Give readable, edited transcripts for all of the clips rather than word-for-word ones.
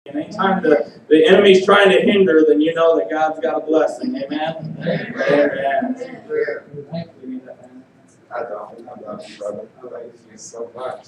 And anytime the enemy's trying to hinder, then you know that God's got a blessing. Amen? Amen. You need that, man? I love you, brother. I love you so much.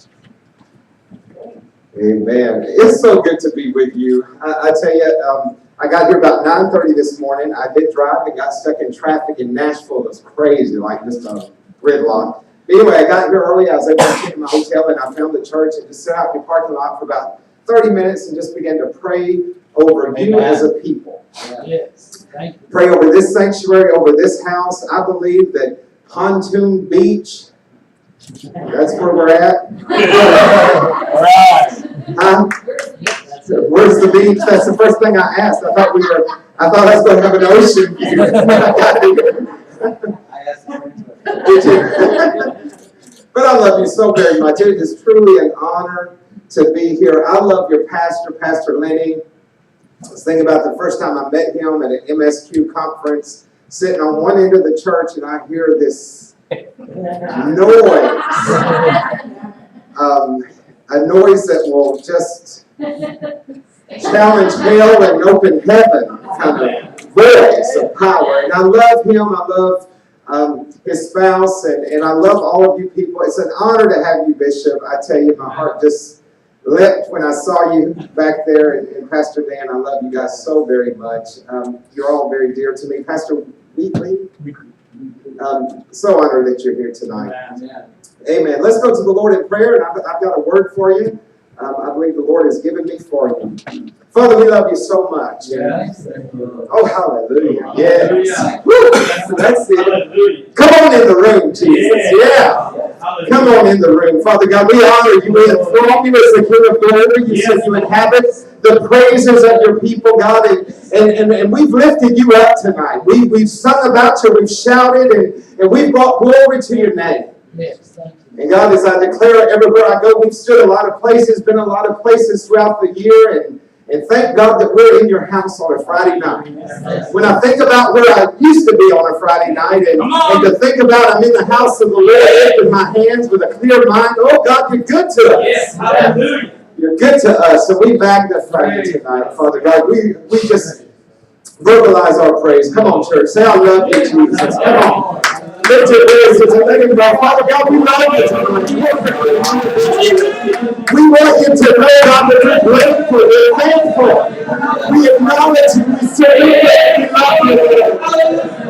Amen. It's so good to be with you. I tell you, I got here about 9:30 this morning. I did drive and got stuck in traffic in Nashville. It was crazy, like just a gridlock. But anyway, I got here early. I was able to get in my hotel, and I found the church and just sat out in the parking lot for about 30 minutes and just began to pray over you as a people. Yes. Thank you. Pray over this sanctuary, over this house. I believe that Pontoon Beach, that's where we're at. Right. Huh? Where's the beach? That's the first thing I asked. I thought I was going to have an ocean view when I got here. Did you? But I love you so very much. It is truly an honor to be here. I love your pastor, Pastor Lenny. I was thinking about the first time I met him at an MSQ conference, sitting on one end of the church, and I hear this noise. A noise that will just challenge hell and open heaven kind of voice of power. And I love him. I love his spouse, and I love all of you people. It's an honor to have you, Bishop. I tell you, my heart just leapt when I saw you back there, and Pastor Dan. I love you guys so very much. You're all very dear to me. Pastor Wheatley, so honored that you're here tonight. Amen. Let's go to the Lord in prayer, and I've got a word for you. I believe the Lord has given me for you. Father, we love you so much. Yes. Oh, hallelujah. Yes. Woo. That's it. Hallelujah. Come on in the room, Jesus. Yeah. Come on in the room. Father God, we honor you. We enthrone you as the King of glory. You said you inhabit the praises of your people, God. And we've lifted you up tonight. We've sung about you. We've shouted. And we've brought glory to your name. Yes. Thank you. And God, as I declare it everywhere I go, we've stood a lot of places, been a lot of places throughout the year, and thank God that we're in your house on a Friday night. When I think about where I used to be on a Friday night, and to think about I'm in the house of the Lord, lifting my hands with a clear mind, oh God, you're good to us. Yes. Hallelujah. You're good to us, and we magnify you tonight, Father God. We just verbalize our praise. Come on, church. Say, I love you, Jesus. Come on. Lift your voices and let him know. Father God, we love you tonight. We want you to know, God, that we're grateful, we're thankful. We acknowledge you. We say, we love you.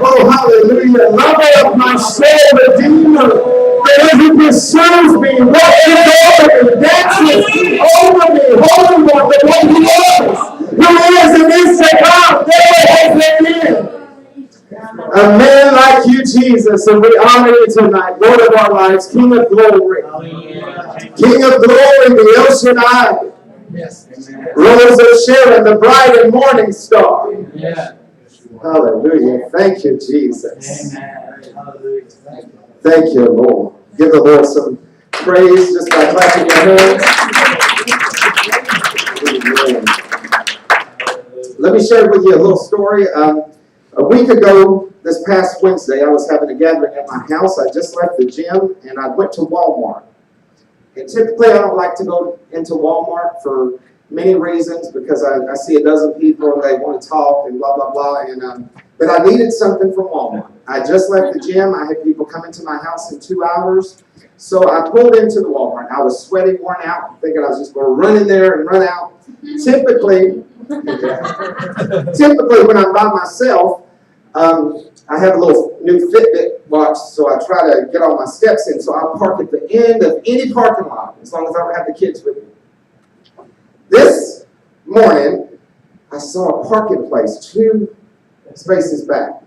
Oh, hallelujah. Lover of my soul, Redeemer. That who pursues me, watches over me, dances over me, holding on to what he was, who is and is to come, never has been. A man like you, Jesus, and we honor you tonight, Lord of our lives, King of glory. King of glory, the ocean eye. Yes. Rose of Sharon, the bright and morning star. Yeah. Hallelujah. Thank you, Jesus. Amen. Hallelujah. Thank you. Thank you, Lord. Give the Lord some praise just by clapping your hands. Amen. Let me share with you a little story. A week ago, this past Wednesday, I was having a gathering at my house. I just left the gym, and I went to Walmart. And typically, I don't like to go into Walmart for many reasons, because I see a dozen people, and they want to talk, and blah, blah, blah. But I needed something from Walmart. I just left the gym. I had people come into my house in 2 hours. So I pulled into the Walmart. I was sweaty, worn out, thinking I was just going to run in there and run out. Typically, when I'm by myself, I have a little new Fitbit watch, so I try to get all my steps in. So I'll park at the end of any parking lot, as long as I don't have the kids with me. This morning, I saw a parking place 2 spaces back.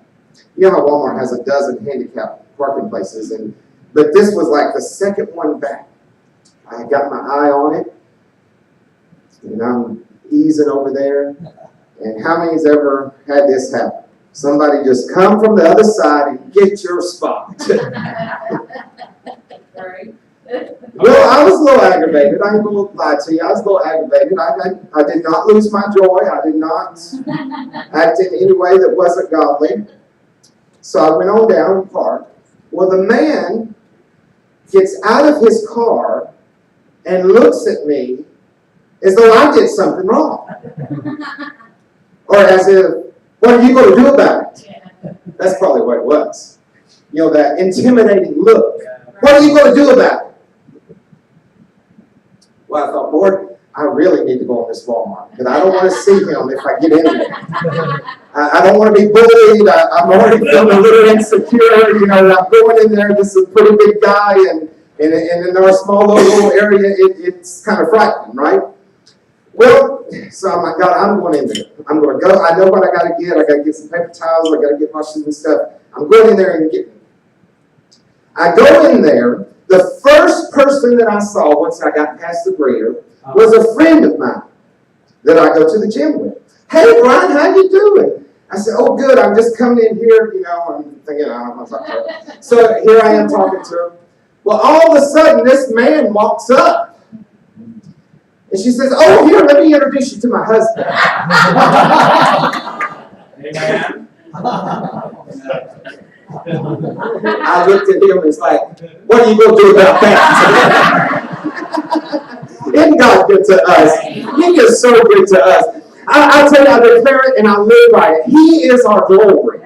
You know how Walmart has a dozen handicap parking places, but this was like the second one back. I got my eye on it, and I'm easing over there. And how many's ever had this happen? Somebody just come from the other side and get your spot. Well, I was a little aggravated. I ain't going to lie to you. I was a little aggravated. I did not lose my joy. I did not act in any way that wasn't godly. So I went on down and parked. Well, the man gets out of his car and looks at me as though I did something wrong. Or as if, what are you going to do about it? That's probably what it was. You know, that intimidating look. What are you going to do about it? Well, I thought, Lord, I really need to go in this Walmart because I don't want to see him if I get in there. I don't want to be bullied. I'm already feeling a little insecure. You know, I'm going in there. This is a pretty big guy, and in our small little area, it's kind of frightening, right? Well, so I'm like, God, I'm going in there. I'm going to go. I know what I got to get. I got to get some paper towels. I got to get my shoes and stuff. I'm going in there and getting it. I go in there. The first person that I saw once I got past the greeter was a friend of mine that I go to the gym with. Hey, Brian, how you doing? I said, oh, good. I'm just coming in here, you know, I'm thinking, so here I am talking to her. Well, all of a sudden, this man walks up. And she says, oh, here, let me introduce you to my husband. Amen. I looked at him and was like, what are you going to do about that? Isn't God good to us? He is so good to us. I tell you, I declare it and I live by it. He is our glory.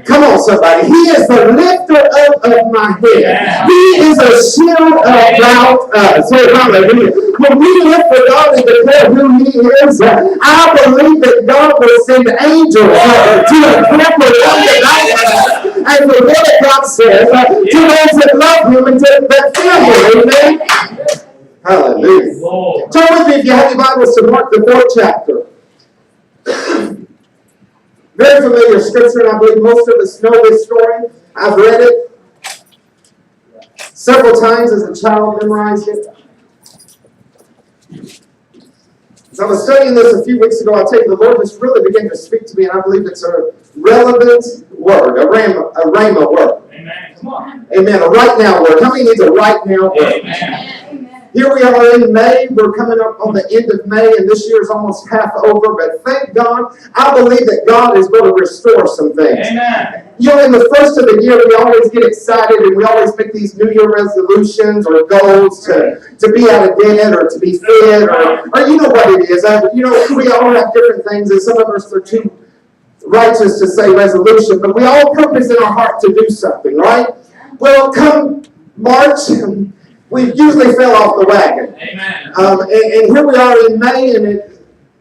Come on, somebody. He is the lifter up of my head. He is a shield about us. So, hallelujah. When we live for God and declare who He is, I believe that God will send angels to encamp around us. And the word of God says, to those that love Him and to that fear Him. Amen. Hallelujah. Turn with me, if you have your Bibles, to Mark the 4th chapter. Very familiar scripture, and I believe most of us know this story. I've read it several times as a child, memorized it. As I was studying this a few weeks ago, I tell you, the Lord just really began to speak to me, and I believe it's a relevant word, a rhema word. Amen. Come on. Amen. A right now word. How many needs a right now word? Amen. Here we are in May. We're coming up on the end of May, and this year is almost half over. But thank God, I believe that God is going to restore some things. Amen. You know, in the first of the year, we always get excited, and we always make these New Year resolutions or goals to be out of debt or to be fit, or you know what it is. You know, we all have different things, and some of us are too righteous to say resolution, but we all purpose in our heart to do something, right? Well, come March, we usually fell off the wagon. Amen. And here we are in May, and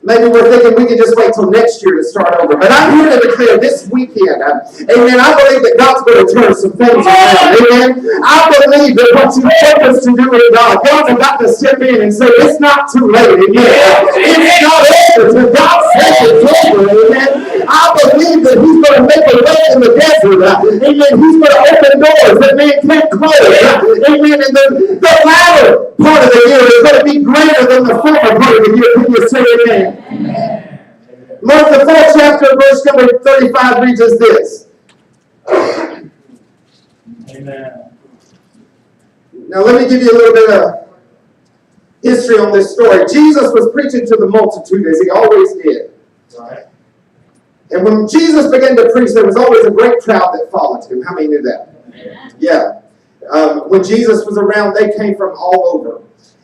maybe we're thinking we can just wait till next year to start over. But I'm here to declare this weekend, amen, I believe that God's going to turn some things around. Amen. I believe that what you purpose to do in God, God's about to step in and say, it's not too late again. It's not over till God says it's over. Amen. I believe that He's going to make a way in the desert. Amen. He's going to open doors that man can't close. Amen. And the latter part of the year is going to be greater than the former part of the year. Can you say amen? Amen. Mark the 4th chapter, verse number 35 reads as this. Amen. Now let me give you a little bit of history on this story. Jesus was preaching to the multitude as He always did. Right. And when Jesus began to preach, there was always a great crowd that followed Him. How many knew that? Yeah. When Jesus was around, they came from all over.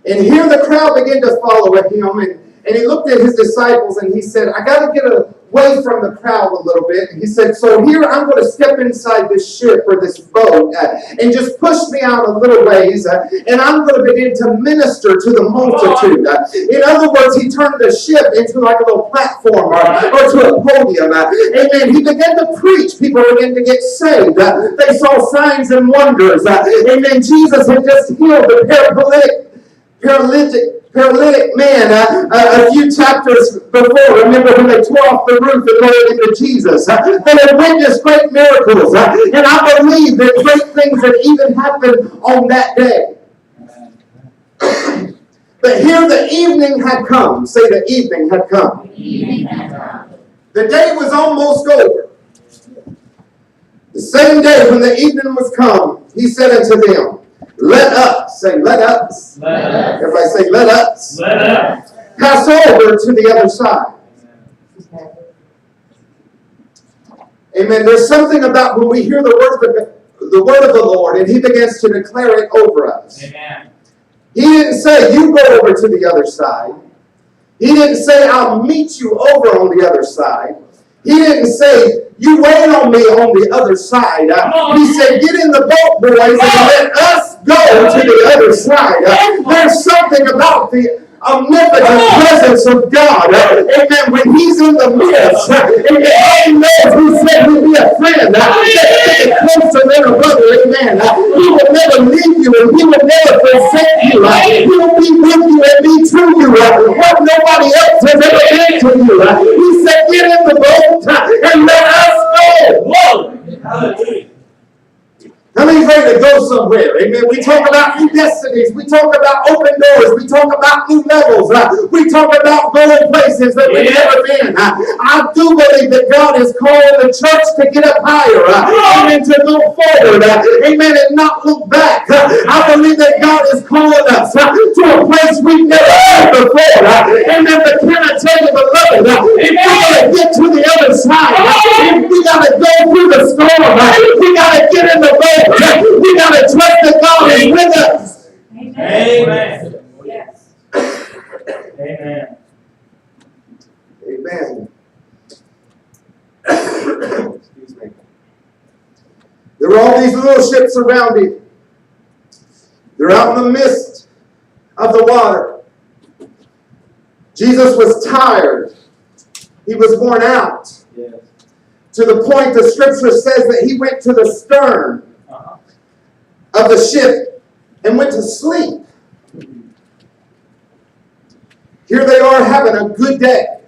And here the crowd began to follow Him. And He looked at His disciples and He said, I got to get away from the crowd a little bit. And He said, so here I'm going to step inside this ship or this boat and just push me out a little ways. And I'm going to begin to minister to the multitude. In other words, He turned the ship into like a little platform or to a podium. Amen. He began to preach. People began to get saved. They saw signs and wonders. Amen. Jesus had just healed the paralytic man a few chapters before. Remember when they tore off the roof and lowered him to Jesus? They had witnessed great miracles. And I believe that great things had even happened on that day. But here the evening had come. Say the evening had come. The day was almost over. The same day when the evening was come, He said unto them, let us, say let us. Let us. Everybody say let us. Let us. Pass over to the other side. Amen. There's something about when we hear the word of the Lord and He begins to declare it over us. Amen. He didn't say you go over to the other side. He didn't say, I'll meet you over on the other side. He didn't say, you wait on me on the other side. He said, get in the boat, boys, and let us go to the other side. There's something about the omnipotent presence of God. Amen. When He's in the midst, amen. He knows He said He'll be a friend. That closer than a brother. Amen. He will never leave you and He will never forsake you. He will be with you and be to you. What nobody else has ever been to you. He said, get in the boat and let us go. Hallelujah. How many's ready to go somewhere? Amen. We talk about new destinies. We talk about open doors. We talk about new levels. We talk about going places that we've never been. I do believe that God is calling the church to get up higher. Amen. To go forward. Amen. And not look back. I believe that God is calling us to a place we've never been before. Amen. But can I tell you, beloved, if we got to get to the other side, if we got to go through the storm, we got to get in the boat. We got to trust that God is with us. Amen. Yes. Amen. Amen. Excuse me. There were all these little ships around Him. They're out in the midst of the water. Jesus was tired. He was worn out. Yes. To the point the scripture says that He went to the stern of the ship and went to sleep. Here they are having a good day.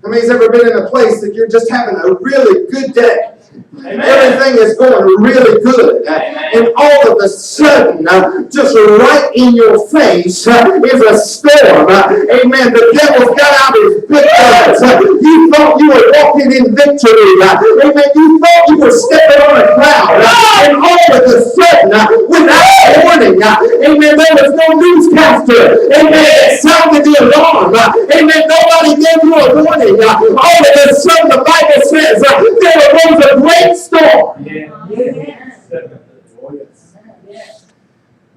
How many's ever been in a place that you're just having a really good day? Amen. Everything is going really good. And all of a sudden, just right in your face is a storm. Amen. The devil's got out his big guns. You thought you were walking in victory. Amen. You thought you were stepping on a cloud. And all of a sudden, without warning, amen, there was no newscaster. Amen. It sounded the alarm. Amen. Nobody gave you a warning. All of a sudden, the Bible says there arose a great storm.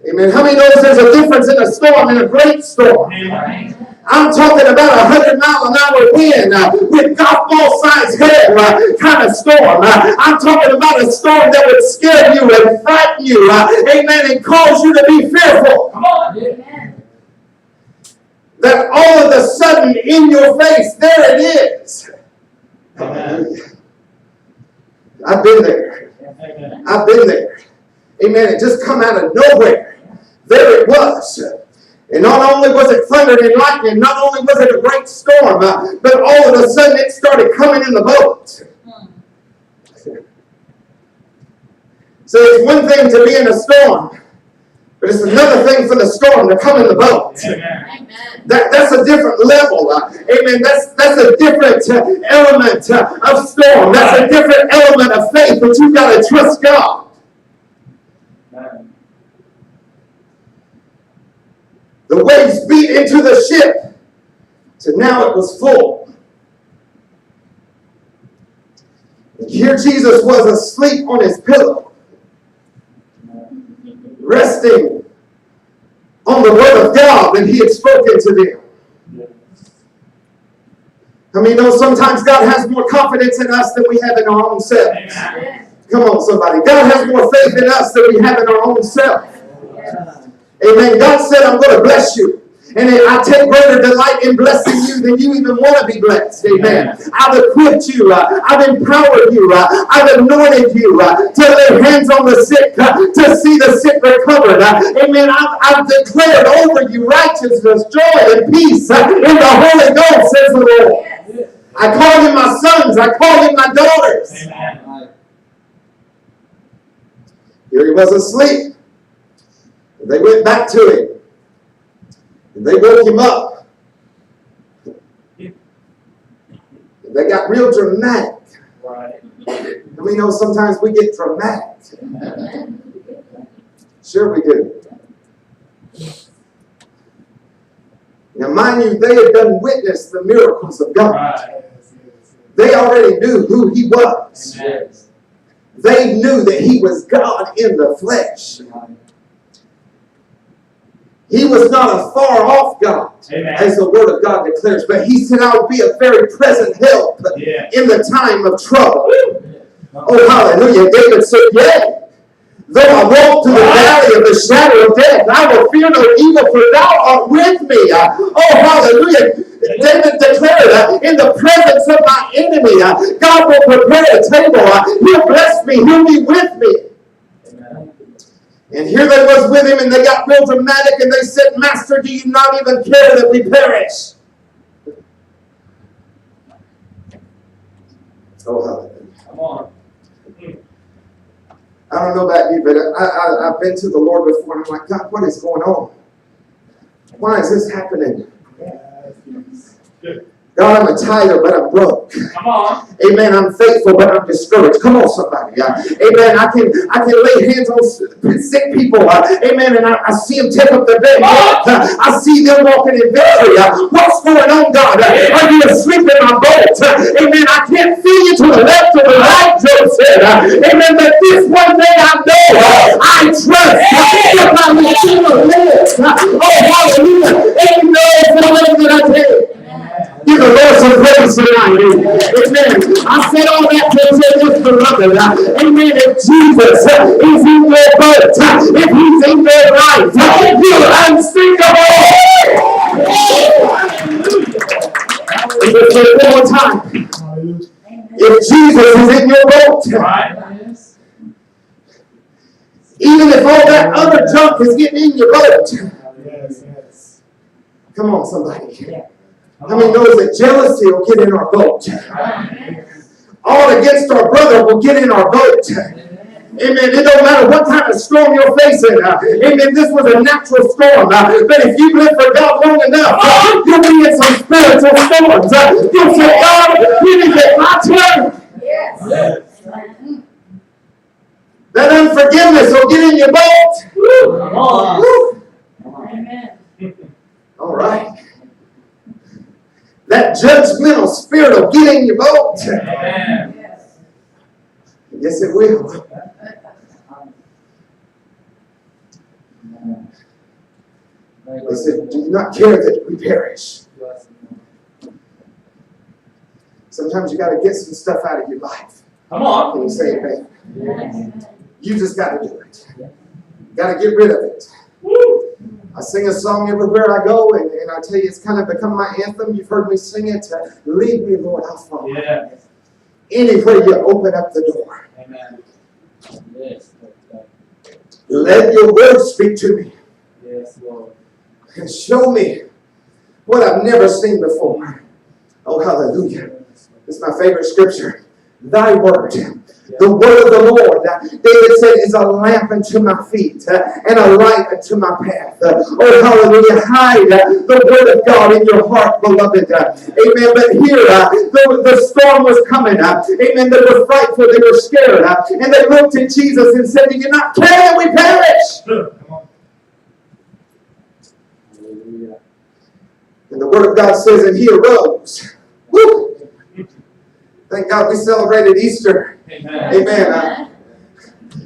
Amen. How many knows there's a difference in a storm and a great storm? I'm talking about 100-mile-an-hour wind with golf ball size hail kind of storm. I'm talking about a storm that would scare you and frighten you. Amen. And cause you to be fearful. Come on. Amen. That all of a sudden in your face, there it is. Amen. I've been there. I've been there. Amen. It just come out of nowhere. There it was. And not only was it thunder and lightning, not only was it a great storm, but all of a sudden it started coming in the boat. So it's one thing to be in a storm, but it's another thing for the storm to come in the boat. Amen. That's a different level. Amen. That's a different element of storm. That's a different element of faith, but you've got to trust God. Amen. The waves beat into the ship, so now it was full. And here Jesus was asleep on his pillow, resting on the word of God that He had spoken to them. I mean, you know, sometimes God has more confidence in us than we have in our own selves. Amen. Come on, somebody. God has more faith in us than we have in our own self. Amen. God said, I'm going to bless you. And I take greater delight in blessing you than you even want to be blessed. Amen. I've equipped you. I've empowered you. I've anointed you to lay hands on the sick, to see the sick recovered. Amen. I've declared over you righteousness, joy, and peace in the Holy Ghost, says the Lord. I call you my sons. I call you my daughters. Amen. Here he was asleep. They went back to him. And they woke him up. And they got real dramatic. Right. And we know sometimes we get dramatic. Sure we do. Now mind you, they had done witness the miracles of God. Right. They already knew who He was. Amen. They knew that He was God in the flesh. He was not a far off God, Amen. as the Word of God declares, but he said, I'll be a very present help Yeah. in the time of trouble. Oh, hallelujah. David said, yea, though I walk through the valley of the shadow of death, I will fear no evil, for thou art with me. Oh, hallelujah. David declared, in the presence of my enemy, God will prepare a table. He'll bless me. He'll be with me. Amen. And here they was with him, and they got real dramatic, and they said, Master, do you not even care that we perish? Oh, hallelujah. Come on. I don't know about you, but I've been to the Lord before, and I'm like, God, what is going on? Why is this happening? God, I'm a tither, but I'm broke. Come on. Amen. I'm faithful, but I'm discouraged. Come on, somebody. Amen. I can lay hands on sick people. Amen. And I see them take up their bed. I see them walking in victory. What's going on, God? Are you asleep in my boat? Amen. I can't feel you to the left or the right, Job said. Amen. But this one thing I know, I trust. If I will live. Oh, hallelujah. And he knows the way that I take. Give the Lord some praise tonight. Amen. I said all that to say this, beloved. Amen. If Jesus is in your boat, if he's in your life, you're unsinkable. Let's say it one more time. If Jesus is in your boat, even if all that other junk is getting in your boat, come on, somebody. How many knows that jealousy will get in our boat? All against our brother will get in our boat. Amen. It don't matter what kind of storm you're facing. Amen. This was a natural storm. But if you live for God long enough, you'll be in some spiritual storms. You'll say, God, when is it my turn? Yes. That unforgiveness will get in your boat. Come on. Amen. All right. That judgmental spirit will get in your boat. Amen. Yes. Yes, it will. They said, do not care that we perish. Sometimes you got to get some stuff out of your life. Come on. Can you say amen? Yes. You just got to do it. Got to get rid of it. Woo. I sing a song everywhere I go, and I tell you, it's kind of become my anthem. You've heard me sing it. Lead me, Lord, I'll follow. Yeah. Anywhere you open up the door. Amen. Yes. Let your word speak to me Yes, Lord. and show me what I've never seen before. Oh, hallelujah. This is my favorite scripture. Thy word, the word of the Lord, David said, is a lamp unto my feet and a light unto my path. Oh, hallelujah. Hide the word of God in your heart, beloved. Amen. But here, the storm was coming. Amen. They were frightful. They were scared. And they looked at Jesus and said, do you not care that we perish? Come on. And the word of God says, and he arose. Woo! Thank God we celebrated Easter. Amen. Amen.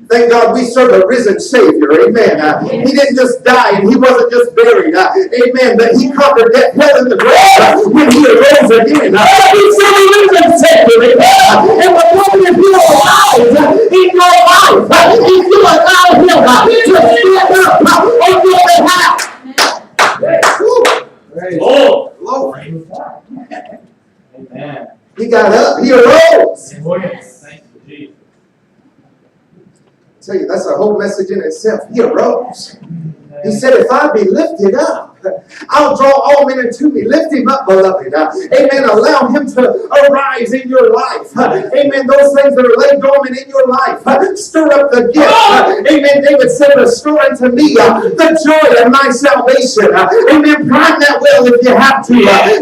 Thank God we serve a risen Savior. Amen. He didn't just die and he wasn't just buried. Amen. But he conquered death, hell, and the grave when he arose again. He's still a risen Savior. Amen. And the moment if you're alive in your life, if you allow him to stand up on your behalf. Woo. Lord. Glory. Amen. He got up. He arose. Yes. Thank you, Jesus. I tell you, that's a whole message in itself. He arose. He said, if I be lifted up, I'll draw all men unto me. Lift him up, beloved. Amen. Allow him to arise in your life. Amen. Those things that are laid dormant in your life. Stir up the gift. Amen. David said, restore unto me the joy of my salvation. Amen. Prime that well if you have to.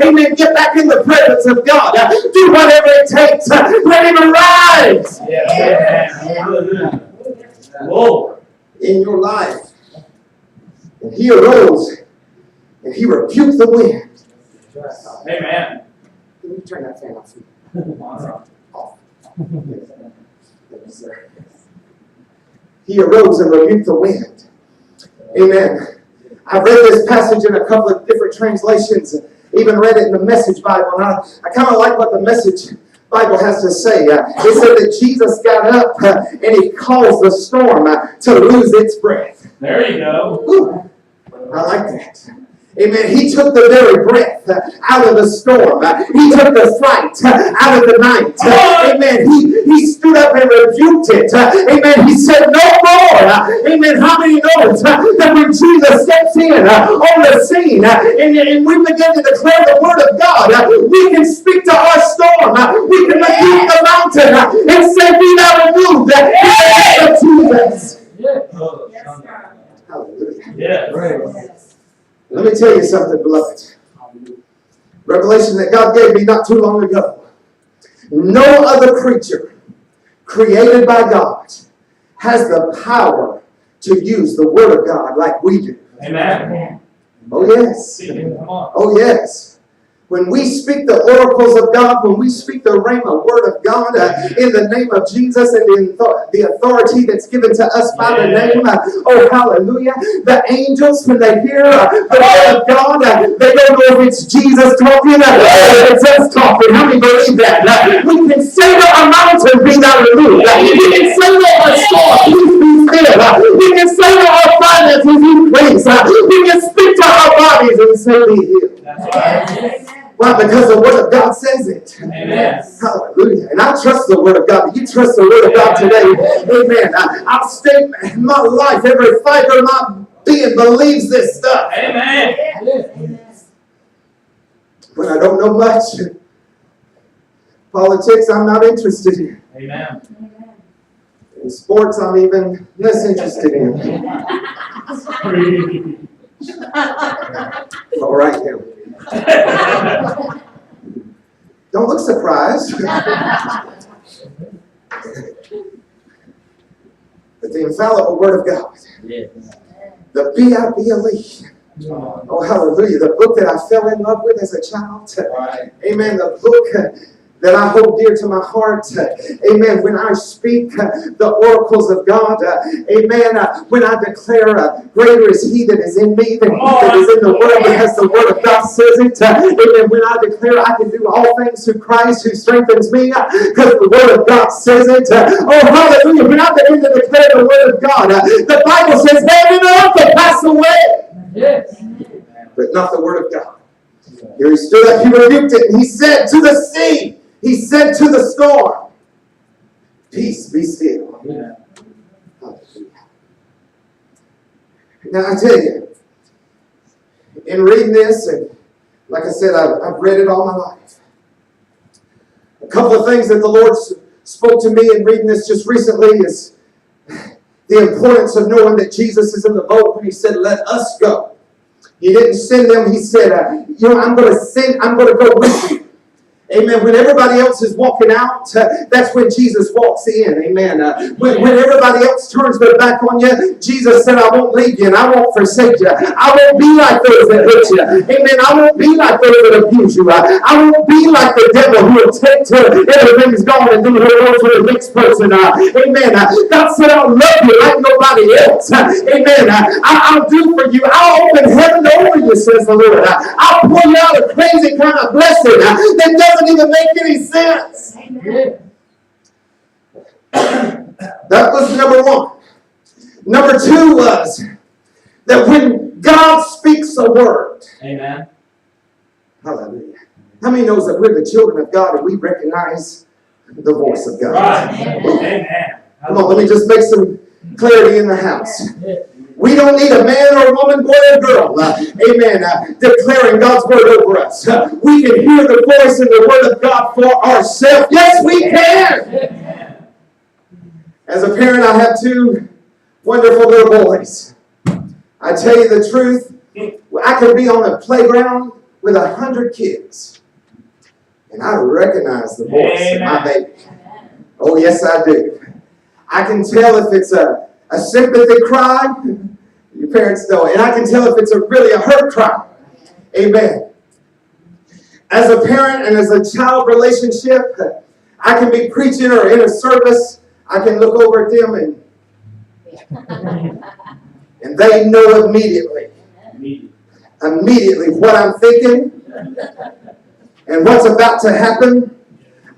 Amen. Get back in the presence of God. Do whatever it takes. Let him arise. Yes. Hallelujah. Lord. In your life. And he arose and he rebuked the wind. Amen. Can you turn that fan off? Off. Yes, sir. He arose and rebuked the wind. Amen. I've read this passage in a couple of different translations, even read it in the Message Bible, and I kind of like what the Message Bible has to say. It said that Jesus got up and he caused the storm to lose its breath. There you go. Ooh, I like that. Amen. He took the very breath out of the storm. He took the fright out of the night. Amen. He stood up and rebuked it. Amen. He said, no more. Amen. How many knows that when Jesus steps in on the scene and we begin to declare the word of God, we can speak to our storm. We can rebuke the mountain and say, be thou removed in the name of Jesus. Yes, God. Hallelujah. Yeah. Let me tell you something, beloved. Revelation that God gave me not too long ago. No other creature created by God has the power to use the Word of God like we do. Amen. Oh, yes. Come on. Oh, yes. When we speak the oracles of God, when we speak the rhema word of God in the name of Jesus and the authority that's given to us by the name, oh hallelujah, the angels, when they hear the word of God, they don't know if it's Jesus talking or if it's us talking. How many believe that? We can say to a mountain, be thou removed. We can say to a storm, peace be still. We can say to our finances, increase. We can speak to our bodies and say, be healed. That's right. Why? Because the Word of God says it. Amen. Hallelujah. And I trust the Word of God. You trust the Word of God today. Amen. I'll stake my life, every fiber of my being believes this stuff. Amen. When I don't know much, politics I'm not interested in. Amen. In sports I'm even less interested in. All right now. Don't look surprised. But the infallible Word of God. The B-I-B-L-E. Oh, hallelujah. The book that I fell in love with as a child. Amen. The book that I hold dear to my heart. Amen. When I speak the oracles of God. Amen. When I declare greater is he that is in me than he that is in the world, because the Word of God says it. Amen. When I declare I can do all things through Christ who strengthens me, because the Word of God says it. Oh, hallelujah. When I begin to declare the Word of God, the Bible says heaven and earth will pass away. Yes. But not the Word of God. Here he stood up, he rebuked it, and he said to the sea, he said to the storm, peace be still. Yeah. Now I tell you, in reading this, and like I said, I've read it all my life. A couple of things that the Lord spoke to me in reading this just recently is the importance of knowing that Jesus is in the boat when he said, let us go. He didn't send them. He said, I'm going to go with you. Amen. When everybody else is walking out, that's when Jesus walks in. Amen. When everybody else turns their back on you, Jesus said, I won't leave you and I won't forsake you. I won't be like those that hurt you. Amen. I won't be like those that abuse you. I won't be like the devil who will take till everything's gone and then he'll go to the next person. Amen. God said, I'll love you like nobody else. Amen. I'll do for you. I'll open heaven over you, says the Lord. I'll pour you out a crazy kind of blessing that doesn't even make any sense. That was number one. Number two was that when God speaks a word. Amen. Hallelujah. How many knows that we're the children of God and we recognize the voice of God? Right. Amen. Come on, let me just make some clarity in the house. We don't need a man or a woman, boy or girl, declaring God's word over us. We can hear the voice and the word of God for ourselves. Yes, we can. As a parent, I have two wonderful little boys. I tell you the truth, I could be on a playground with 100 kids, and I recognize the voice of my baby. Oh, yes, I do. I can tell if it's a sympathy cry. Your parents know. And I can tell if it's really a hurt cry. Amen. As a parent and as a child relationship, I can be preaching or in a service. I can look over at them and they know immediately immediately what I'm thinking and what's about to happen.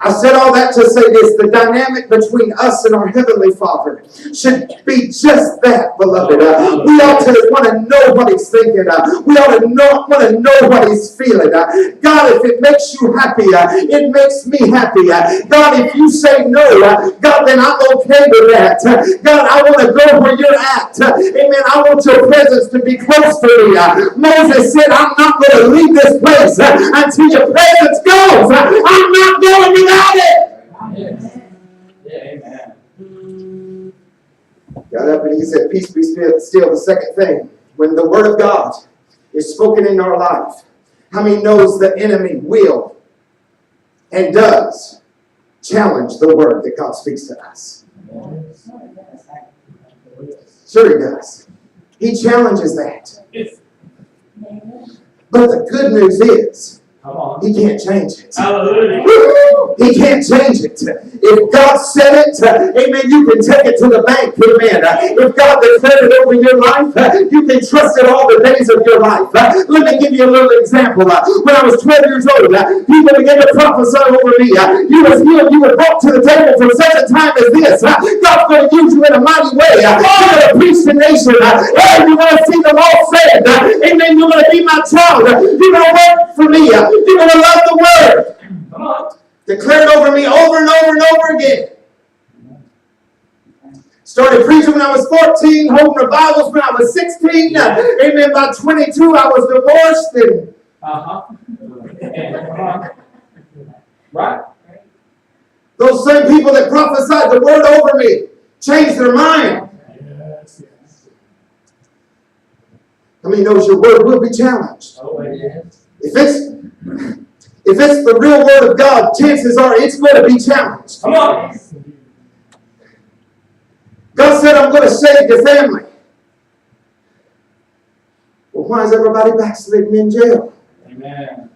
I said all that to say this: the dynamic between us and our Heavenly Father should be just that, beloved. We ought to want to know what He's thinking. We ought to want to know what He's feeling. God, if it makes you happy, it makes me happy. God, if you say no, God, then I'm okay with that. God, I want to go where you're at. Amen. I want your presence to be close to me. Moses said, I'm not going to leave this place until your presence goes. I'm not going without it. Amen. Got up and he said, peace be still. The second thing, when the word of God is spoken in our life, how many knows the enemy will and does challenge the word that God speaks to us? Sure he does. He challenges that. But the good news is, Come on. he can't change it. Hallelujah. He can't change it. If God said it, amen, you can take it to the bank. Amen. If God declared it over your life, you can trust it all the days of your life. Let me give you a little example. When I was 12 years old, people began to prophesy over me. You was healed. You were brought to the table for such a time as this. God's going to use you in a mighty way. You're going to preach the nation. You're going to see the law saved. Amen. You're going to be my child. You're going to work for me. You're going to love the word. Come on. Declared over me over and over and over again. Started preaching when I was 14, holding revivals when I was 16. Amen. By 22, I was divorced. And Come on. Right. those same people that prophesied the word over me changed their mind. How many knows your word will be challenged? If it's the real word of God, chances are it's going to be challenged. Come on. God said, I'm going to save your family. Well, why is everybody backsliding in jail? Amen.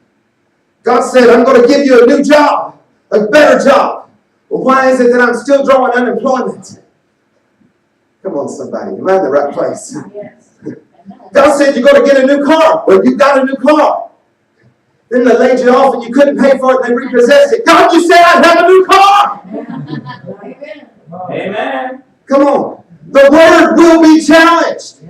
God said, I'm going to give you a new job, a better job. Well, why is it that I'm still drawing unemployment? Come on, somebody. Am I in the right place? God said, you're going to get a new car. Well, you got a new car. Then they laid you off and you couldn't pay for it and they repossessed it. God, you said I'd have a new car. Amen. Come on. The word will be challenged.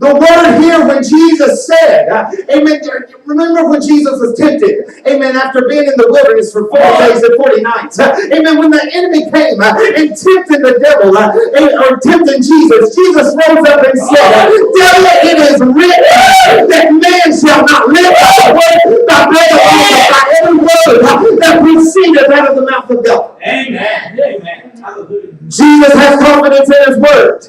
The word here when Jesus said, amen, remember when Jesus was tempted, amen, after being in the wilderness for 40 days and 40 nights, amen, when the enemy came and tempted the devil, or tempting Jesus, Jesus rose up and said, devil, it is written that man shall not live by bread alone, but by every word that proceedeth out of the mouth of God. Amen. Amen. Hallelujah. Jesus has confidence in his word.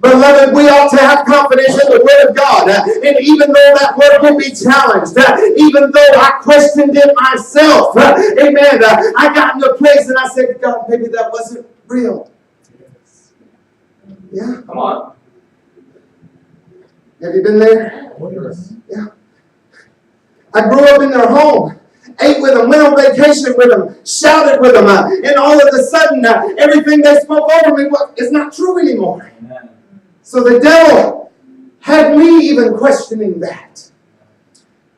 Beloved, we ought to have confidence in the word of God. And even though that word will be challenged, even though I questioned it myself, amen, I got in a place and I said, God, maybe that wasn't real. Yeah. Come on. Have you been there? Yeah. I grew up in their home. Ate with them, went on vacation with them, shouted with them, and all of a sudden, everything they spoke over me is not true anymore. Amen. So the devil had me even questioning that.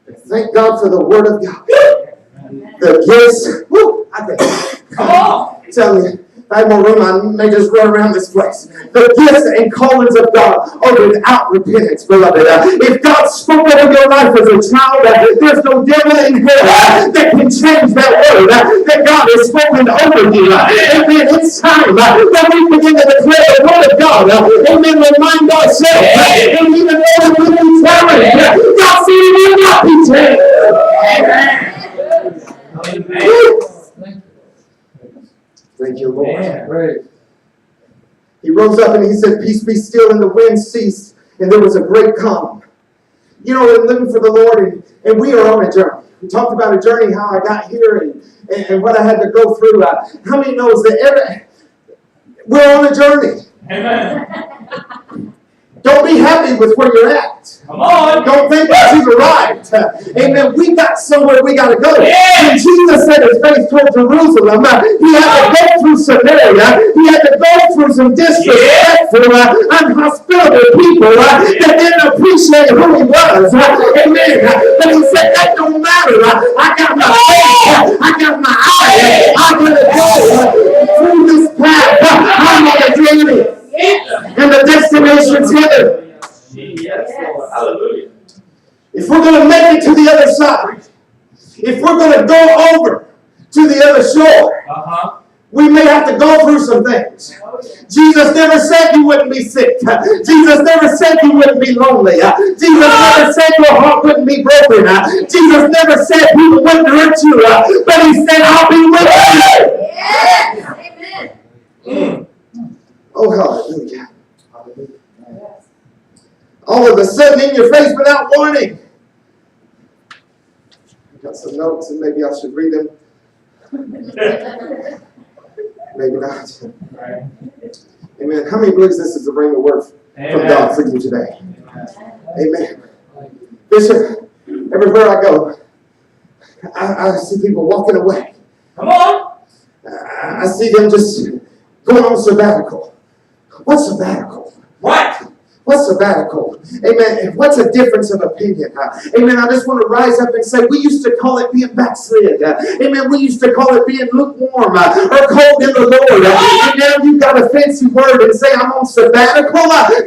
But thank God for the word of God. The gifts. Woo, Come on. Tell me, if I had more room, I may just run around this place. The gifts and callings of God are without repentance, beloved. If God spoke over your life as a child, there's no devil in hell that can change that word that God has spoken over you. Amen. It's time that we begin to declare the word of God. Amen. Remind ourselves. And even though it will be challenged, God said it will not be changed. Amen. Thank you, Lord. Amen. He rose up and he said, peace be still, and the wind ceased, and there was a great calm. You know, we're living for the Lord, and we are on a journey. We talked about a journey, how I got here, and what I had to go through. How many knows that we're on a journey? Amen. Don't be happy with where you're at. Come on. Don't think that you've arrived. Amen. We got somewhere we got to go. Yeah. And Jesus said, his face toward Jerusalem, he had to go through Samaria. He had to go through some disrespectful, unhospitable people that didn't appreciate who he was. Amen. But he said, that don't matter. I got my faith. I got my eyes. I'm going to go through this path. I'm on a journey. And the destination's here. Yes, Lord. Hallelujah. If we're going to make it to the other side, if we're going to go over to the other shore, we may have to go through some things. Jesus never said you wouldn't be sick. Jesus never said you wouldn't be lonely. Jesus never said your heart wouldn't be broken. Jesus never said people wouldn't hurt you. But he said, I'll be with you. Yes. Amen. Oh, hallelujah. All of a sudden in your face without warning. I got some notes and maybe I should read them. Maybe not. Amen. How many believes this is a rhema word from God for you today? Amen. Bishop, everywhere I go, I see people walking away. Come on. I see them just going on sabbatical. What's sabbatical? What? What's sabbatical? Amen. What's a difference of opinion? Amen. I just want to rise up and say, we used to call it being backslid. Amen. We used to call it being lukewarm or cold in the Lord. And now you've got a fancy word and say, I'm on sabbatical.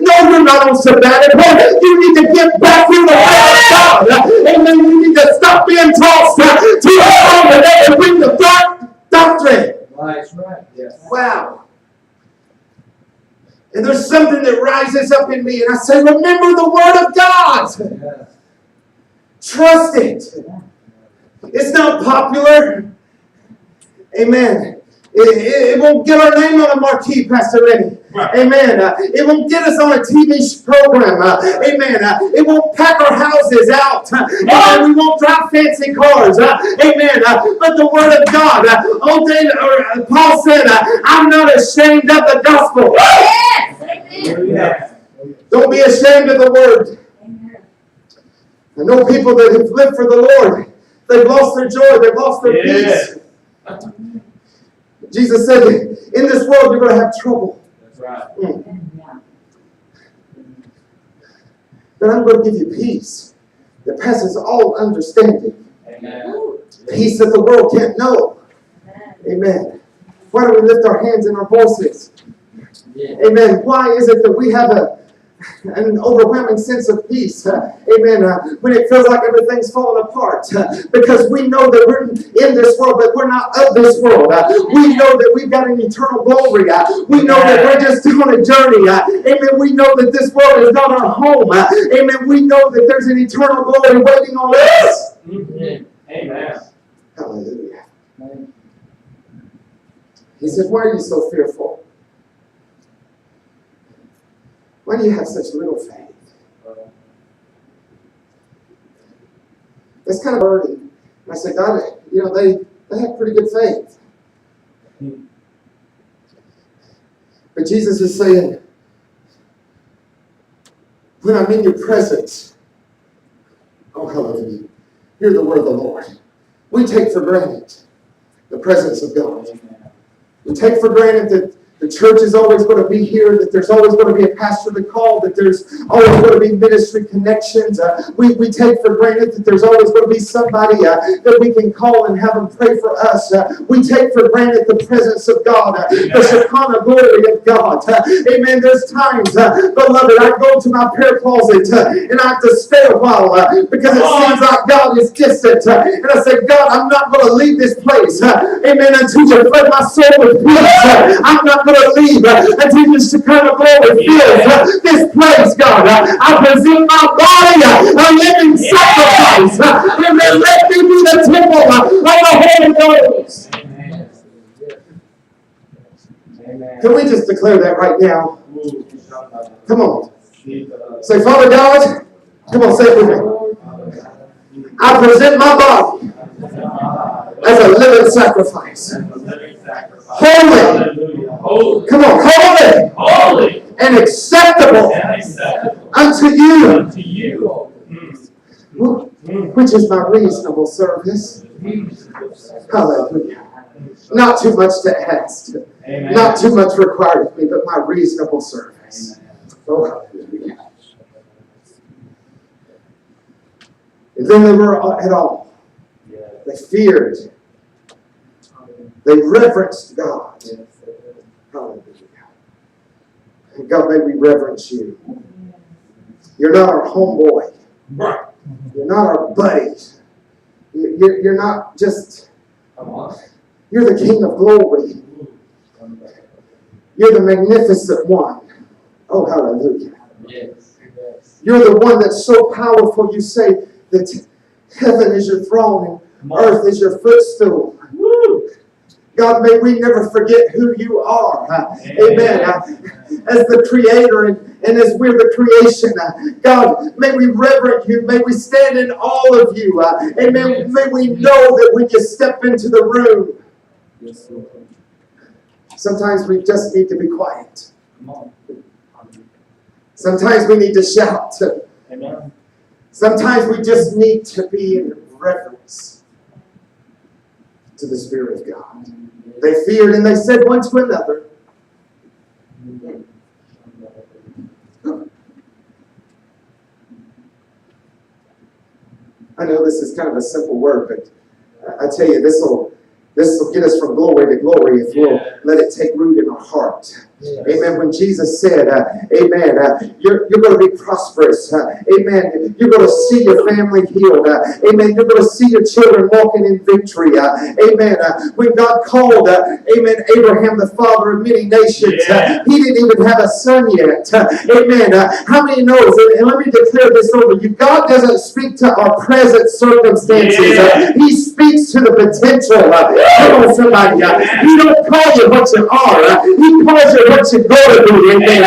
No, you're not on sabbatical. You need to get back in the way of God. Amen. You need to stop being tossed to and fro and bring the dark doctrine. That's right. Yes. Wow. And there's something that rises up in me, and I say, remember the Word of God. Yes. Trust it. It's not popular. Amen. It won't get our name on a marquee, Pastor Lenny. Amen. It won't get us on a TV program. Amen. It won't pack our houses out. Amen. We won't drive fancy cars. Amen. But the Word of God. Paul said, I'm not ashamed of the gospel. Yes. Amen. Yes. Don't be ashamed of the Word. I know people that have lived for the Lord. They've lost their joy. They've lost their peace. Jesus said, in this world you're going to have trouble. That's right. But I'm going to give you peace that passes all understanding. Amen. Peace that the world can't know. Amen. Why don't we lift our hands and our voices? Amen. Why is it that we have an overwhelming sense of peace? Amen. When it feels like everything's falling apart. Because we know that we're in this world, but we're not of this world. We know that we've got an eternal glory. We know that we're just on a journey. Amen. We know that this world is not our home. Amen. We know that there's an eternal glory waiting on us. Amen. Hallelujah. He said, why are you so fearful? Why do you have such little faith? That's kind of burden. And I said, God, they have pretty good faith. But Jesus is saying, when I'm in your presence, oh, hallelujah, hear the word of the Lord. We take for granted the presence of God. We take for granted that the church is always going to be here, that there's always going to be a pastor to call, that there's always going to be ministry connections. We take for granted that there's always going to be somebody that we can call and have them pray for us. We take for granted the presence of God, the Shekinah glory of God. Amen. There's times, beloved, I go to my prayer closet and I have to stay a while because it seems like God is distant. And I say, God, I'm not going to leave this place. Amen. Until you flood my soul with peace. I'm not going to leave until the Shekinah glory fills this place, God. I present my body a living sacrifice. And then let me be the temple of the Holy Ghost. Amen. Can we just declare that right now? Come on. Say, Father God, come on, say it with me. I present my body as a living sacrifice. Holy. Come on, holy. And acceptable unto you. Which is my reasonable service. Hallelujah. Not too much to ask. Amen. Not too much required of me, but my reasonable service. Oh, hallelujah. And then they were at all. They feared. They reverenced God. Hallelujah. And God, may we reverence you. You're not our homeboy. Right. You're not our buddy. You're not just... You're the King of glory. You're the magnificent one. Oh, hallelujah. Yes. You're the one that's so powerful. You say that heaven is your throne and earth is your footstool. Woo. God, may we never forget who you are. Amen. As the creator and as we're the creation, God, may we reverence you. May we stand in awe of you. Amen. May we know that when you step into the room, sometimes we just need to be quiet. Sometimes we need to shout. Amen. Sometimes we just need to be in reverence to the Spirit of God. They feared and they said one to another. I know this is kind of a simple word, but I tell you, this will get us from glory to glory if we'll let it take root in our heart. Amen. When Jesus said, amen, you're going to be prosperous. Amen. You're going to see your family healed. Amen. You're going to see your children walking in victory. Amen. When God called, amen, Abraham, the father of many nations, he didn't even have a son yet. Amen. How many knows? And let me declare this over you. God doesn't speak to our present circumstances. He speaks to the potential. Come on, somebody. He don't call you what you are. He calls you what you're going to be. Amen.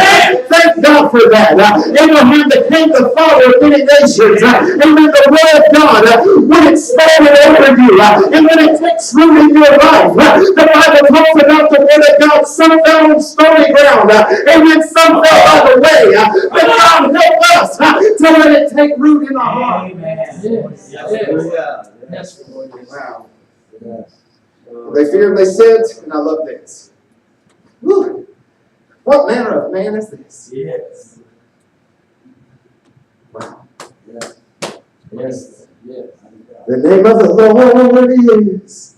Thank God for that. Abraham became the father of many nations. Amen. The word of God, when it's spoken over you, and when it takes root in your life, the Bible talks about the word of God. Some fell on stony ground. Amen. Some fell by the way. But God help us to let it take root in our heart. Yes. Wow. They feared and they said, and I love this. Whew. What manner of man is this? Yes. Wow. Yes. The name of the Lord is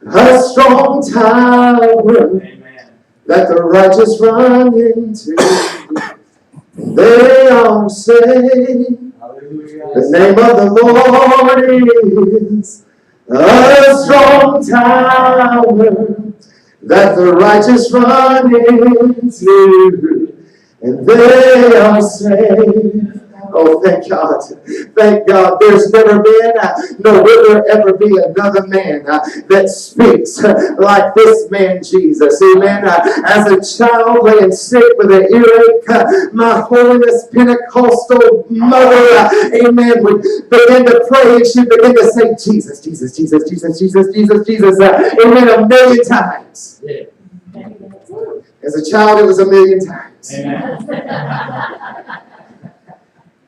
a strong tower Amen. that the righteous run into. They are saved. The name of the Lord is a strong tower that the righteous run into, and they are saved. Oh, thank God. Thank God. There's never been, nor will there ever be another man that speaks like this man, Jesus. Amen. As a child laying sick with an earache, my holiness Pentecostal mother, amen, would begin to pray and she'd begin to say, Jesus, Jesus, Jesus, Jesus, Jesus, Jesus, Jesus, amen, a million times. As a child, it was a million times. Amen.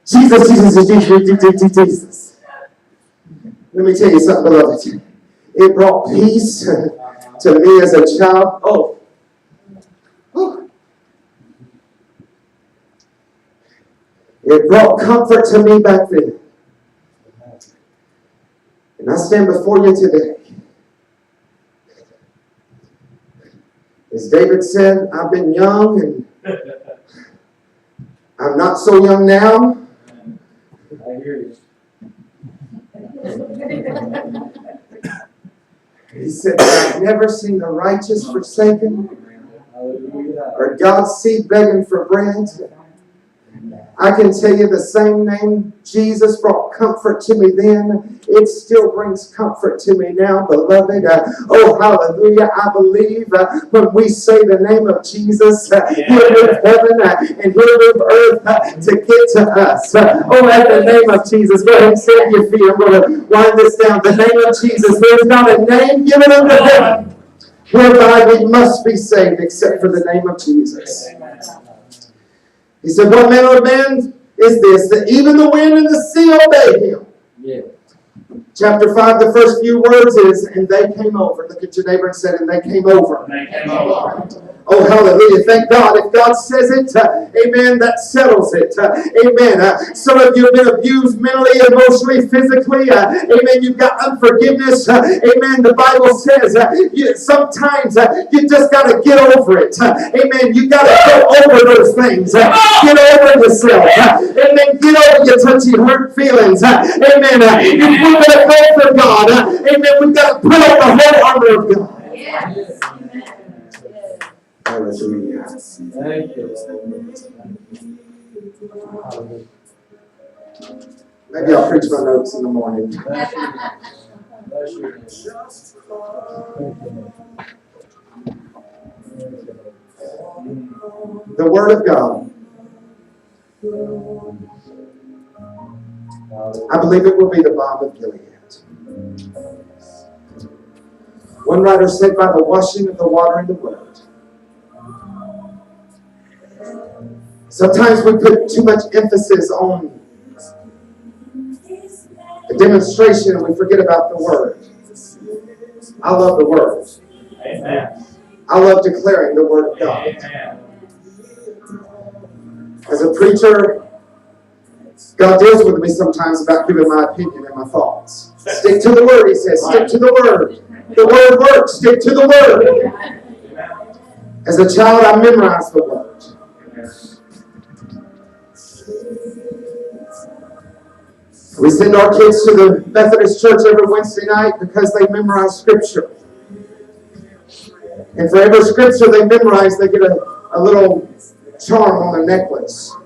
Jesus, Jesus, Jesus, Jesus. Let me tell you something, beloved. It brought peace to me as a child. Oh. It brought comfort to me back then. And I stand before you today. As David said, I've been young and I'm not so young now. I hear you. He said, I've never seen the righteous forsaken Hallelujah. or God's seed begging for bread. I can tell you the same name Jesus brought comfort to me then. It still brings comfort to me now, beloved. Oh, hallelujah. I believe when we say the name of Jesus, he'll move heaven and he'll move earth to get to us. Oh, at the name of Jesus. Go ahead and stand your feet. I'm going to wind this down. The name of Jesus. There's not a name given under heaven whereby we must be saved except for the name of Jesus. He said, what manner of man is this, that even the wind and the sea obey him? Yeah. Chapter 5, the first few words is, and they came over. Look at your neighbor and say, and they came over. And they came over. Oh, hallelujah. Thank God. If God says it, amen, that settles it. Amen. Some of you have been abused mentally, emotionally, physically. Amen. You've got unforgiveness. Amen. The Bible says sometimes you just got to get over it. Amen. You got to get over those things. Get over yourself. Amen. Get over your touchy, hurt feelings. Amen. If we're going to go for God, amen, we've got to put on the whole armor of God. Yes. Hallelujah. Thank you, Lord. Maybe I'll preach my notes in the morning. Bless your name. Bless your name. The Word of God. I believe it will be the balm of Gilead. One writer said, by the washing of the water in the Word. Sometimes we put too much emphasis on the demonstration and we forget about the Word. I love the Word. Amen. I love declaring the Word of God. Amen. As a preacher, God deals with me sometimes about giving my opinion and my thoughts. Stick to the Word, He says. Stick to the Word. The Word works. Stick to the Word. As a child, I memorized the Word. We send our kids to the Methodist church every Wednesday night because they memorize Scripture. And for every Scripture they memorize, they get a little charm on their necklace.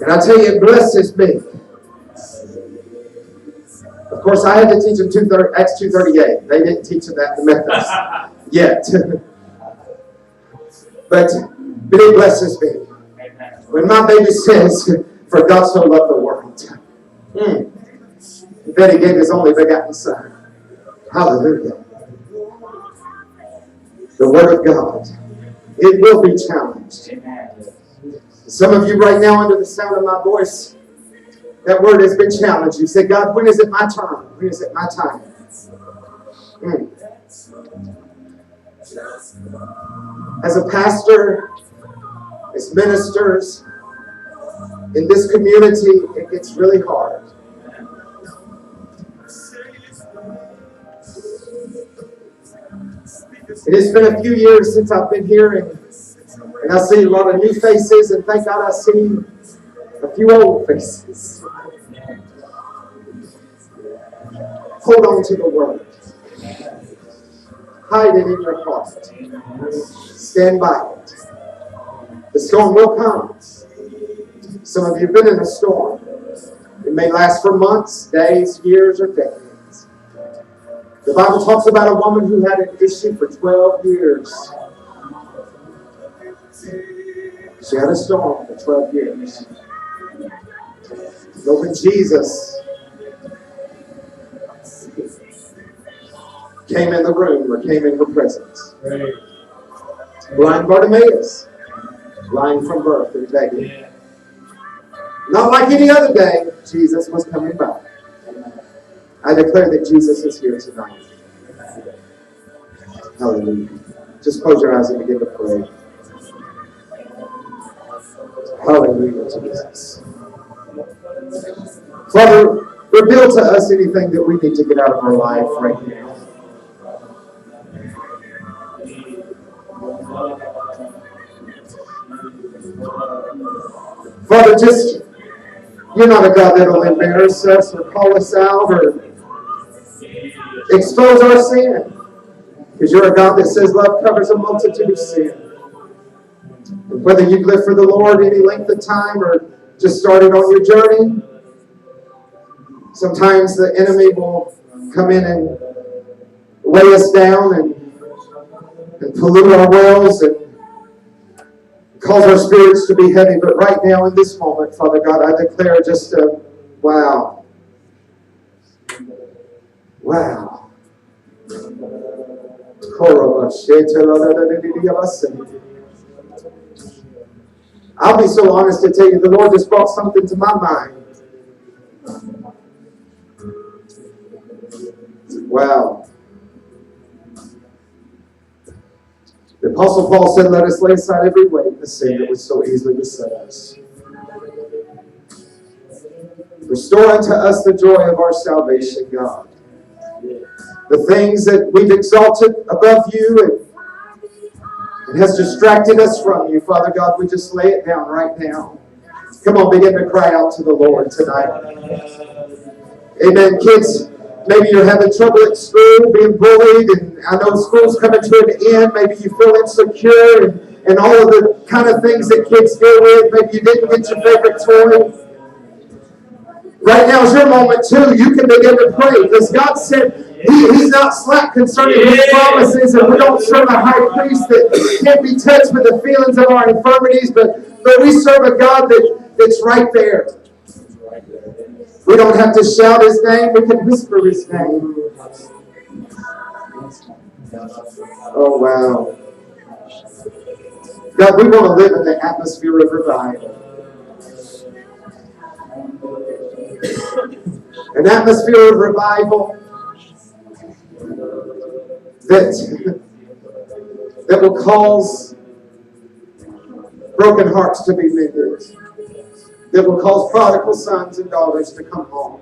And I tell you, it blesses me. Of course, I had to teach them Acts 2:38. They didn't teach them that in the Methodists yet. but it blesses me. When my baby says, for God so loved the world, that He gave His only begotten Son. Hallelujah. The Word of God. It will be challenged. Some of you right now under the sound of my voice, that Word has been challenged. You say, God, when is it my turn? When is it my time? As a pastor, as ministers, in this community, it gets really hard. It has been a few years since I've been here, and I see a lot of new faces, and thank God I see a few old faces. Hold on to the Word. Hide it in your heart. Stand by it. The storm will come. Some of you have been in a storm. It may last for months, days, years, or decades. The Bible talks about a woman who had an issue for 12 years. She had a storm for 12 years. But when Jesus came in the room or came in her presence, blind Bartimaeus, blind from birth and begging. Not like any other day, Jesus was coming back. I declare that Jesus is here tonight. Hallelujah. Just close your eyes and begin to pray. Hallelujah, Jesus. Father, reveal to us anything that we need to get out of our life right now. Father, you're not a God that will embarrass us or call us out or expose our sin. Because you're a God that says love covers a multitude of sin. And whether you've lived for the Lord any length of time or just started on your journey, sometimes the enemy will come in and weigh us down and pollute our wells and cause our spirits to be heavy. But right now in this moment, Father God, I declare just a wow. Wow. I'll be so honest to tell you, the Lord just brought something to my mind. Wow. The Apostle Paul said, let us lay aside every weight and the sin that would so easily beset us. Restore unto us the joy of our salvation, God. The things that we've exalted above you and has distracted us from you, Father God, we just lay it down right now. Come on, begin to cry out to the Lord tonight. Amen. Kids, maybe you're having trouble at school, being bullied, and I know school's coming to an end. Maybe you feel insecure and all of the kind of things that kids deal with. Maybe you didn't get your favorite toy. Right now is your moment too. You can begin to pray because God said He's not slack concerning His promises, and we don't serve a high priest that can't be touched with the feelings of our infirmities, but we serve a God that's right there. We don't have to shout His name, we can whisper His name. Oh, wow. God, we want to live in the atmosphere of revival. An atmosphere of revival that will cause broken hearts to be mended, that will cause prodigal sons and daughters to come home.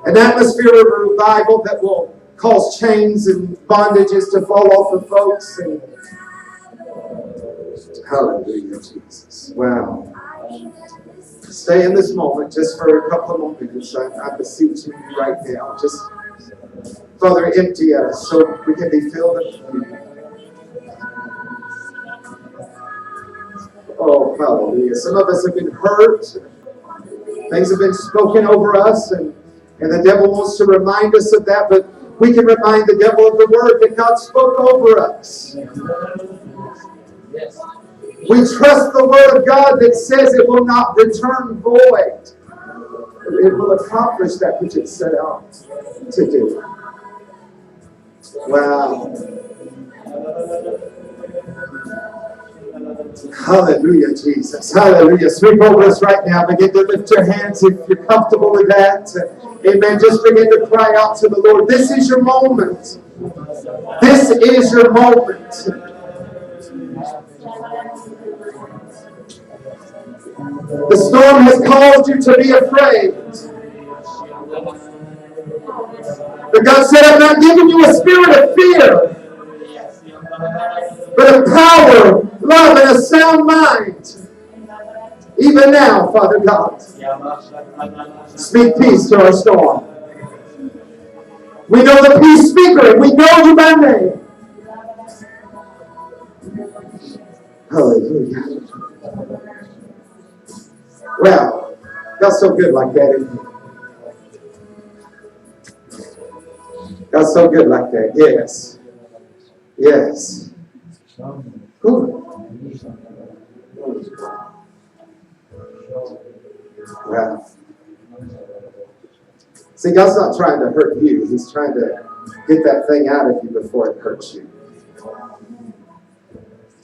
An atmosphere of revival that will cause chains and bondages to fall off of folks. And hallelujah, Jesus. Wow. Stay in this moment just for a couple of more minutes. I beseech you right now. Just, Father, empty us so we can be filled with you. Oh, hallelujah. Some of us have been hurt. Things have been spoken over us, and the devil wants to remind us of that, but we can remind the devil of the word that God spoke over us. Yes. We trust the word of God that says it will not return void. It will accomplish that which it set out to do. Wow. Hallelujah, Jesus. Hallelujah. Sweep over us right now. Begin to lift your hands if you're comfortable with that. Amen. Just begin to cry out to the Lord. This is your moment. This is your moment. The storm has caused you to be afraid. But God said, I'm not giving you a spirit of fear, but of power, love, and a sound mind. Even now, Father God, speak peace to our storm. We know the peace speaker, and we know you by name. Hallelujah. Well, God's so good like that, isn't He? God's so good like that. Yes. Yes. Ooh. Wow. See, God's not trying to hurt you. He's trying to get that thing out of you before it hurts you.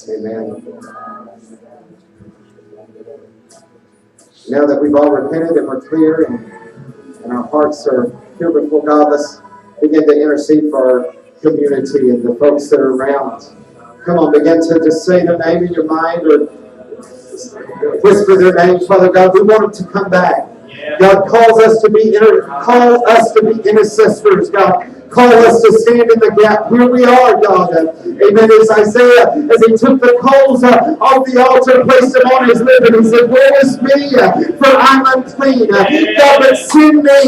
Amen. Now that we've all repented and we're clear and our hearts are here before God, let's begin to intercede for our community and the folks that are around. Come on, begin to just say their name in your mind or whisper their name. Father God, we want them to come back. God calls us to be intercessors, God. Call us to stand in the gap. Here we are, God. Amen. As Isaiah, as he took the coals off the altar and placed them on his lip, and he said, woe is me, for I'm unclean. God, but send me.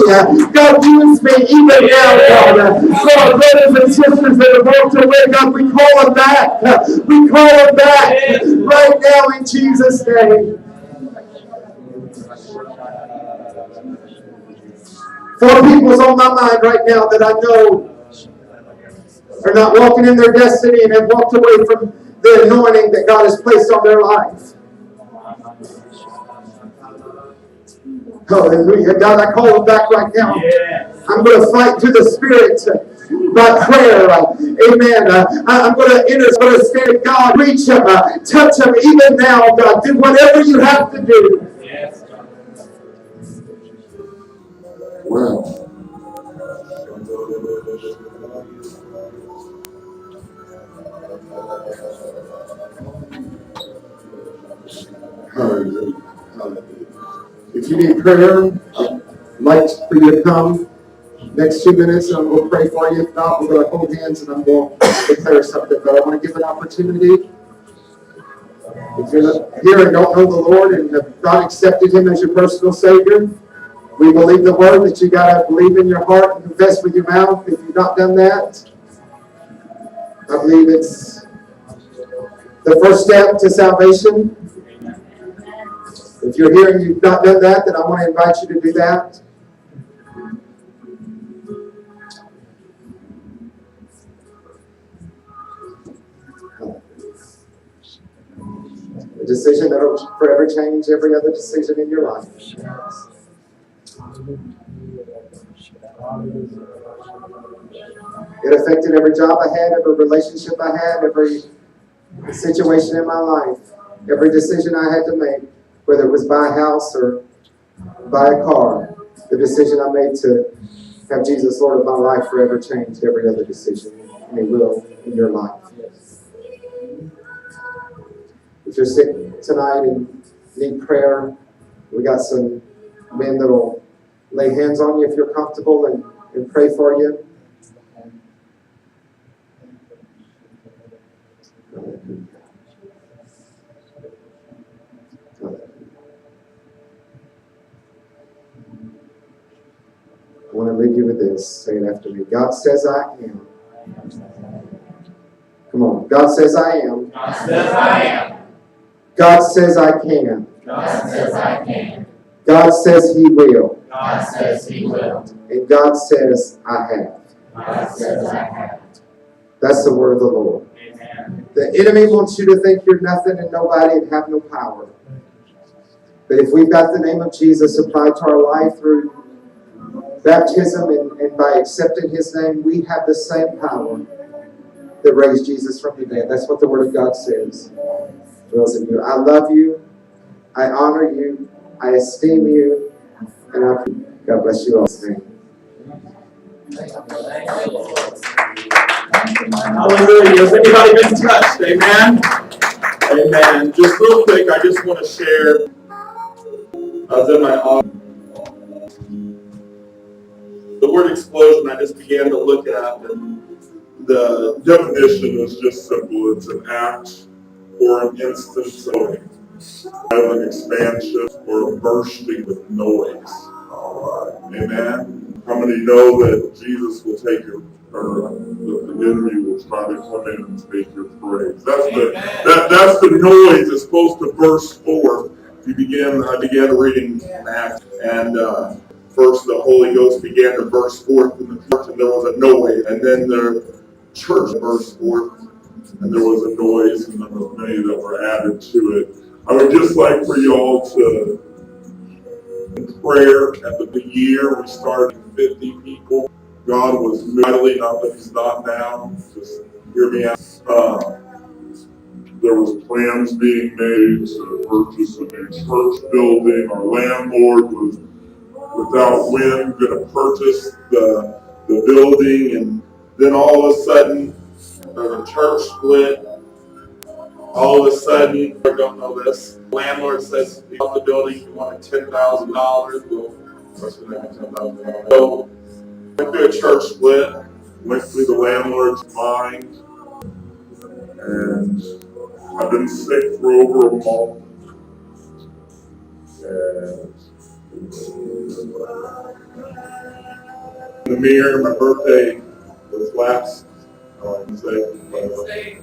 God, use me even now, God. For our brothers and sisters that have walked away, God, we call them back. We call them back right now in Jesus' name. 4 people's on my mind right now that I know are not walking in their destiny and have walked away from the anointing that God has placed on their life. Hallelujah. God, I call them back right now. I'm going to fight through the Spirit by prayer. Amen. I'm going to stand. God, reach them, touch them even now. God, do whatever you have to do. Wow. Hallelujah. Hallelujah. If you need prayer, I'd like for you to come next 2 minutes and we'll pray for you. If not, we're going to hold hands and I'm going to declare something. But I want to give an opportunity. If you're here and don't know the Lord and have not accepted Him as your personal Savior, we believe the word that you got to believe in your heart and confess with your mouth. If you've not done that, I believe it's the first step to salvation. If you're here and you've not done that, then I want to invite you to do that. A decision that will forever change every other decision in your life. It affected every job I had, every relationship I had, every situation in my life, every decision I had to make, whether it was buy a house or buy a car. The decision I made to have Jesus Lord of my life forever changed every other decision, and He will in your life. If you're sick tonight and need prayer, we got some men that will lay hands on you if you're comfortable and pray for you. I want to leave you with this. Say it after me. God says I am. Come on. God says I am. God says I am. God says I can. God says I can. God says He will. God says He will. And God says I have. God says I have. That's the word of the Lord. Amen. The enemy wants you to think you're nothing and nobody and have no power. But if we've got the name of Jesus applied to our life through baptism and by accepting His name, we have the same power that raised Jesus from the dead. That's what the Word of God says. Dwells in you. I love you. I honor you. I esteem you. And God bless you all. Hallelujah. Has anybody been touched? Amen. Amen. Just real quick, I just want to share. I was in my office. The word explosion, I just began to look at, and the definition is just simple. It's an act or an instance of an expansion or a bursting with noise. Amen. How many know that Jesus will take your, or the enemy will try to come in and take your praise? That's the noise that's supposed to burst forth. I began reading Acts, and first the Holy Ghost began to burst forth in the church, and there was a noise, and then the church burst forth, and there was a noise, and there were many that were added to it. I would just like for y'all to, in prayer, at the year we started 50 people. God was mightily, not that He's not now, just hear me out. There was plans being made to purchase a new church building. Our landlord was without wind going to purchase the building, and then all of a sudden the church split. All of a sudden, I don't know this. The landlord says, "You bought the building, you wanted $10,000." Well, what's the name of $10,000? So, went through a church split, went through the landlord's mind, and I've been sick for over a month. And in the mirror, my birthday was last Wednesday.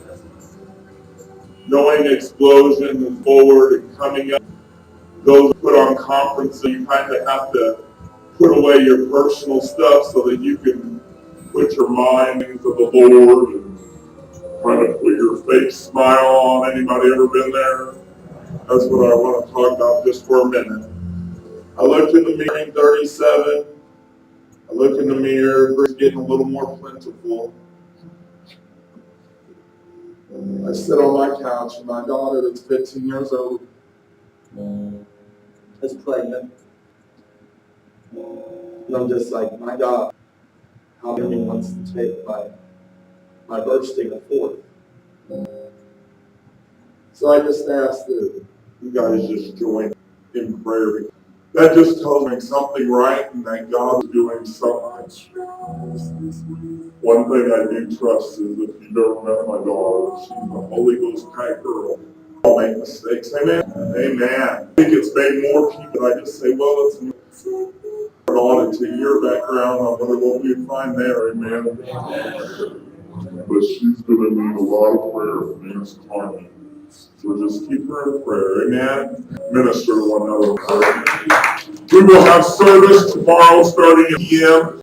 Knowing explosion and forward and coming up, those put on conferences, you kind of have to put away your personal stuff so that you can put your mind into the Lord and try to put your fake smile on. Anybody ever been there? That's what I want to talk about just for a minute. I looked in the mirror, 37. I look in the mirror, it's getting a little more plentiful. I sit on my couch, and my daughter that's 15 years old is pregnant. And I'm just like, my God, really wants to take my bursting a fourth. So I just asked that you guys just join in prayer. That just tells me something right and that God is doing something. One thing I do trust is if you've ever met my daughter, she's a Holy Ghost type girl. I'll make mistakes. Amen. Amen. I think it's made more people. I just say, well, it's on into your background. I wonder what we'd find there. Amen. But she's going to need a lot of prayer from Miss Carmen. So just keep her in prayer. Amen. Minister to one another. We will have service tomorrow starting at p.m.